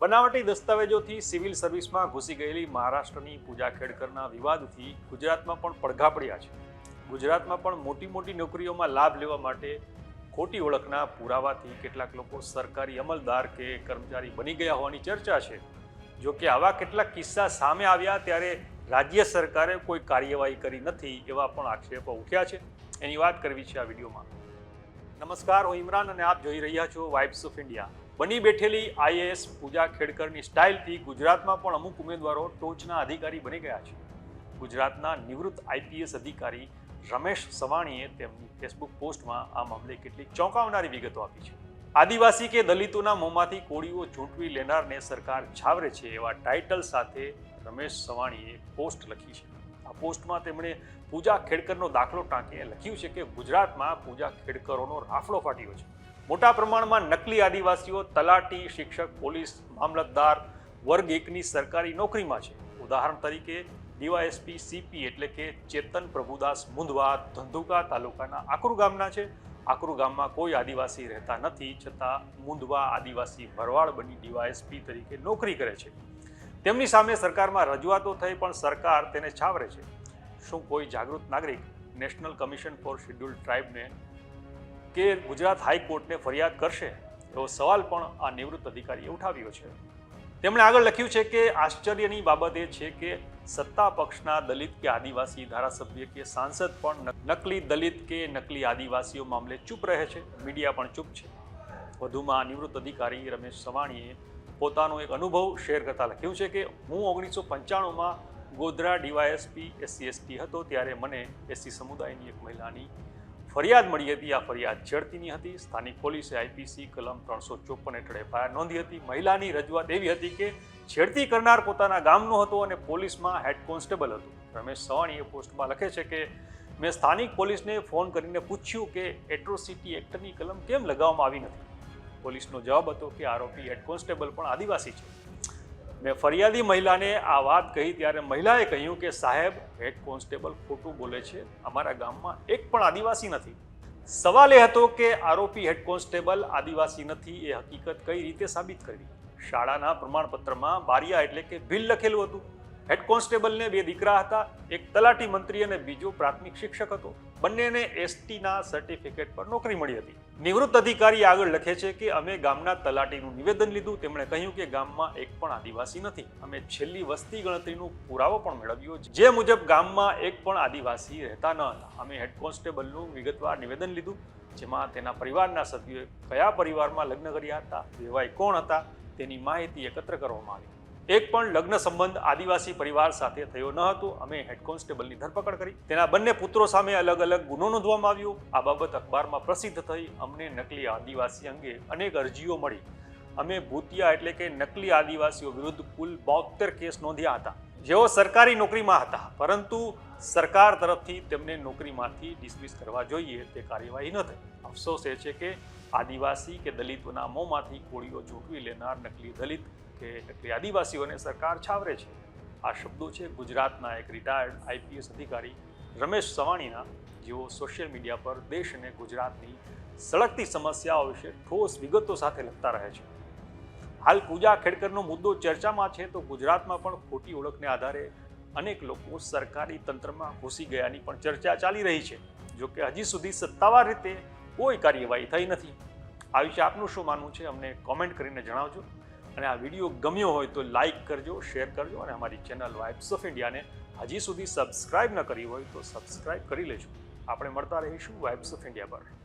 બનાવટી દસ્તાવેજોથી સિવિલ સર્વિસમાં ઘૂસી ગયેલી મહારાષ્ટ્રની પૂજા ખેડકરના વિવાદથી ગુજરાતમાં પણ પડઘા પડ્યા છે. ગુજરાતમાં પણ મોટી મોટી નોકરીઓમાં લાભ લેવા માટે ખોટી ઓળખના પુરાવાથી કેટલાક લોકો સરકારી અમલદાર કે કર્મચારી બની ગયા હોવાની ચર્ચા છે. જો કે આવા કેટલાક કિસ્સા સામે આવ્યા ત્યારે રાજ્ય સરકારે કોઈ કાર્યવાહી કરી નથી એવા પણ આક્ષેપો ઉઠ્યા છે. એની વાત કરવી છે આ વિડીયોમાં. નમસ્કાર, હું ઇમરાન અને આપ જોઈ રહ્યા છો વાઇબ્સ ઓફ ઇન્ડિયા. બની બેઠેલી આઈએએસ પૂજા ખેડકરની સ્ટાઇલથી ગુજરાતમાં પણ અમુક ઉમેદવારો ટોચના અધિકારી બની ગયા છે. ગુજરાતના નિવૃત્ત આઈપીએસ અધિકારી રમેશ સવાણીએ તેમની ફેસબુક પોસ્ટમાં આ મામલે કેટલીક ચોંકાવનારી વિગતો આપી છે. આદિવાસી કે દલિતોના મોંમાંથી કોળીઓ ચૂંટવી લેનારને સરકાર છાવરે છે એવા ટાઇટલ સાથે રમેશ સવાણીએ પોસ્ટ લખી છે. આ પોસ્ટમાં તેમણે પૂજા ખેડકરનો દાખલો ટાંકીને લખ્યું છે કે ગુજરાતમાં પૂજા ખેડકરોનો રાફડો ફાટ્યો છે. મોટા પ્રમાણમાં નકલી આદિવાસીઓ તલાટી, શિક્ષક, પોલીસ, મામલતદાર વર્ગ 1ની સરકારી નોકરીમાં છે. ઉદાહરણ તરીકે ડીવાયએસપી સીપી એટલે કે ચેતન પ્રભુદાસ મુંદવા ધંધુકા તાલુકાના આકરુ ગામના છે. આકરુ ગામમાં કોઈ આદિવાસી રહેતા નથી, છતાં મુંદવા આદિવાસી ભરવાડ બની ડીવાયએસપી તરીકે નોકરી કરે છે. તેમની સામે સરકારમાં રજૂઆતો થઈ પણ સરકાર તેને છાવરે છે. શું કોઈ જાગૃત નાગરિક નેશનલ કમિશન ફોર શેડ્યુલ્ડ ટ્રાઇબને કે ગુજરાત હાઈકોર્ટને ફરિયાદ કરશે એવો સવાલ પણ આ નિવૃત્ત અધિકારીએ ઉઠાવ્યો છે. તેમણે આગળ લખ્યું છે કે આશ્ચર્યની બાબત એ છે કે સત્તા પક્ષના દલિત કે આદિવાસી ધારાસભ્ય કે સાંસદ પણ નકલી દલિત કે નકલી આદિવાસીઓ મામલે ચૂપ રહે છે, મીડિયા પણ ચૂપ છે. વધુમાં નિવૃત્ત અધિકારી રમેશ સવાણીએ પોતાનો એક અનુભવ શેર કરતા લખ્યું છે કે હું 1995માં ગોધરા ડીવાયએસપી SC/ST હતો ત્યારે મને એસસી સમુદાયની એક મહિલાની ફરિયાદ મળી હતી. આ ફરિયાદ છેડતીની હતી. સ્થાનિક પોલીસે આઈપીસી કલમ 354 હેઠળ એફઆઈઆર નોંધી હતી. મહિલાની રજૂઆત એવી હતી કે છેડતી કરનાર પોતાના ગામનો હતો અને પોલીસમાં હેડ કોન્સ્ટેબલ હતો. રમેશ સવાણીએ પોસ્ટમાં લખે છે કે મેં સ્થાનિક પોલીસને ફોન કરીને પૂછ્યું કે એટ્રોસિટી એક્ટની કલમ કેમ લગાવવામાં આવી નથી. પોલીસનો જવાબ હતો કે આરોપી હેડ કોન્સ્ટેબલ પણ આદિવાસી છે. મેં ફરિયાદી મહિલાને આ વાત કહી ત્યારે મહિલાએ કહ્યું કે સાહેબ, હેડ કોન્સ્ટેબલ ખોટું બોલે છે, અમારા ગામમાં એક પણ આદિવાસી નથી. સવાલ એ હતો કે આરોપી હેડ કોન્સ્ટેબલ આદિવાસી નથી એ હકીકત કઈ રીતે સાબિત કરવી. શાળાના પ્રમાણપત્રમાં બારિયા એટલે કે ભીલ લખેલું હતું. હેડ કોન્સ્ટેબલને 2 દીકરા હતા, એક તલાટી મંત્રી અને બીજો પ્રાથમિક શિક્ષક હતો. બંનેને STના સર્ટિફિકેટ પર નોકરી મળી હતી. નિવૃત્ત અધિકારી આગળ લખે છે કે અમે ગામના તલાટીનું નિવેદન લીધું. તેમણે કહ્યું કે ગામમાં એક પણ આદિવાસી નથી. અમે છેલ્લી વસ્તી ગણતરીનો પુરાવો પણ મેળવ્યો જે મુજબ ગામમાં એક પણ આદિવાસી રહેતા ન હતા. અમે હેડ કોન્સ્ટેબલનું વિગતવાર નિવેદન લીધું જેમાં તેના પરિવારના સભ્યોએ કયા પરિવારમાં લગ્ન કર્યા હતા, વેવાઈ કોણ હતા તેની માહિતી એકત્ર કરવામાં આવી. એક પણ લગ્ન સંબંધ આદિવાસી પરિવાર સાથે થયો ન હતો. અમે હેડ કોન્સ્ટેબલની ધરપકડ કરી. તેના બંને પુત્રો સામે અલગ અલગ ગુનો નોંધવામાં આવ્યો. આ બાબત અખબારમાં પ્રસિદ્ધ થઈ. અમને નકલી આદિવાસી અંગે અનેક અરજીઓ મળી. અમે ભૂતિયા એટલે કે નકલી આદિવાસીઓ વિરુદ્ધ કુલ 72 કેસ નોંધ્યા હતા જેઓ સરકારી નોકરીમાં હતા, પરંતુ સરકાર તરફથી તેમને નોકરીમાંથી ડિસમિસ કરવા જોઈએ તે કાર્યવાહી ન થઈ. અફસોસ એ છે કે આદિવાસી કે દલિતોના મોંમાંથી કોળીઓ ચૂંટવી લેનાર નકલી દલિત કે નકલી આદિવાસીઓને સરકાર છાવરે છે. આ શબ્દો છે ગુજરાતના એક રિટાયર્ડ આઈપીએસ અધિકારી રમેશ સવાણીના, જેઓ સોશિયલ મીડિયા પર દેશ અને ગુજરાતની સળગતી સમસ્યાઓ વિશે ઠોસ વિગતો સાથે લખતા રહે છે. હાલ પૂજા ખેડકરનો મુદ્દો ચર્ચામાં છે તો ગુજરાતમાં પણ ખોટી ઓળખને આધારે અનેક લોકો સરકારી તંત્રમાં ઘૂસી ગયાની પણ ચર્ચા ચાલી રહી છે. જોકે હજી સુધી સત્તાવાર રીતે કોઈ કાર્યવાહી થઈ નથી. આ વિશે આપનું શું માનવું છે અમને કોમેન્ટ કરીને જણાવજો. અને આ વિડીયો ગમ્યો હોય તો લાઇક કરજો, શેર કરજો અને અમારી ચેનલ વાઇબ્સ ઓફ ઇન્ડિયાને હજી સુધી સબસ્ક્રાઇબ ન કરી હોય તો સબસ્ક્રાઇબ કરી લેજો. આપણે મળતા રહીશું વાઇબ્સ ઓફ ઇન્ડિયા પર.